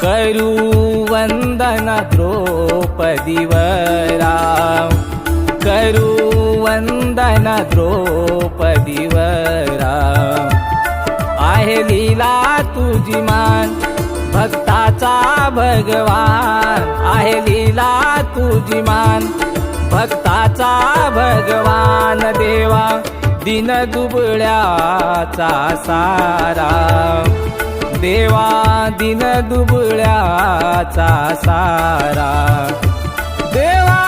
करू वंदन द्रौपदीवरा, करू वंदन द्रौपदीवरा. आहे लीला तुझी मान भक्ताचा भगवान, आहे लीला तुझी मान भक्ताचा भगवान. देवा दिन दुबळ्याचा सारा, देवा दिन दुबळ्याचा सारा, देवा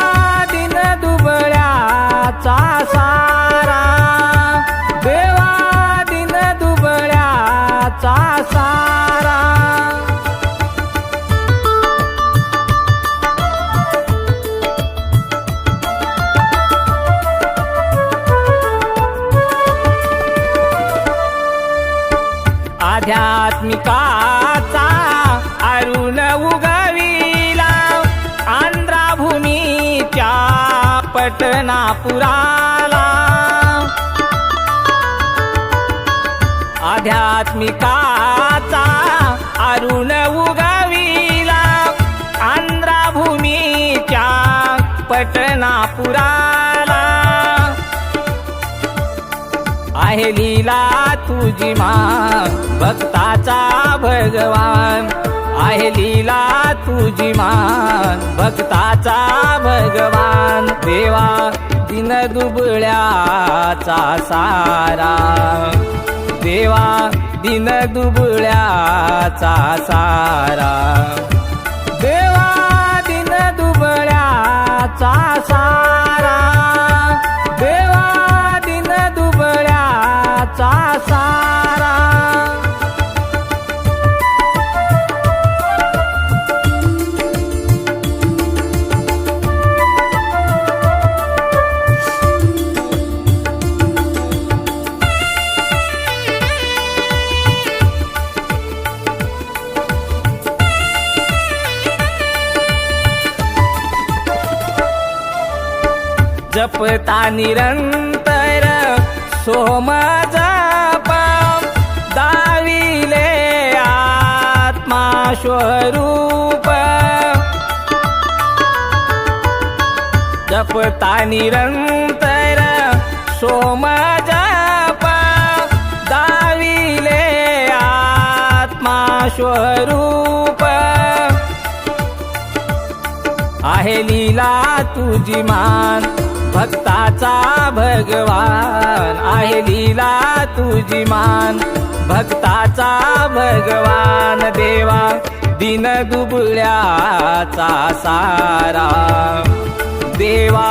दिन दुबळ्याचा सारा, देवा दिन दुबळ्याचा सारा. आध्यात्मिकाचा अरुण उगविला आंध्रभूमीच्या पटनापुराला. आध्यात्मिकाचा अरुण उगविला आंध्रभूमीच्या पटनापुराला. आहे लीला तुझी मान भक्ताचा भगवान, आहे लीला तुझी मान भक्ताचा भगवान. देवा दिन दुबळ्याचा सारा, देवा दिन दुबळ्याचा सारा, देवा दिन दुबळ्याचा सारा, देवा दिन दुबळ्याचा सारा. जपता निरंतर सोम जप, दाविले आत्मा स्वरूप. जपता निरंतर सोम जप, दाविले आत्मा स्वरूप. आहे लीला तुझी मान भक्ताचा भगवान, आहे लीला तुझी मान भक्ताचा भगवान. देवा दिन दुबळ्याचा सारा, देवा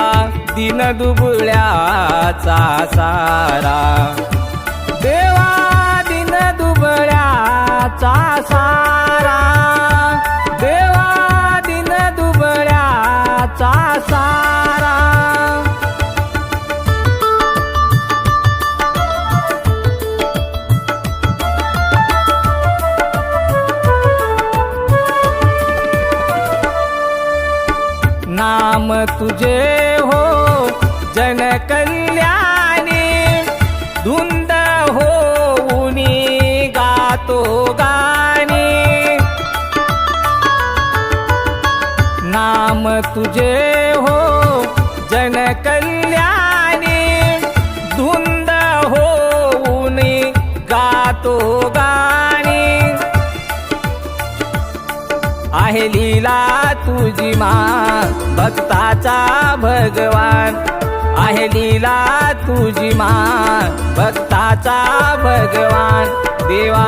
दिन दुबळ्याचा सारा, देवा दिन दुबळ्याचा सारा, देवा दिन दुबळ्याचा सारा. नाम तुझे हो जन कल्याणी, धुंद होऊनी गातो गाणी. नाम तुझे हो जन कल्याणी, धुंद होऊनी गातो गाणी. आहे लीला तुझी मान भक्ताचा भगवान, आहे लीला तुझी मान भक्ताचा भगवान. देवा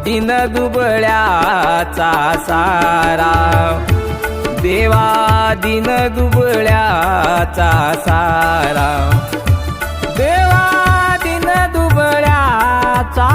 दिन दुबळ्याचा सारा, देवा दिन दुबळ्याचा सारा, देवा दिन दुबळ्याचा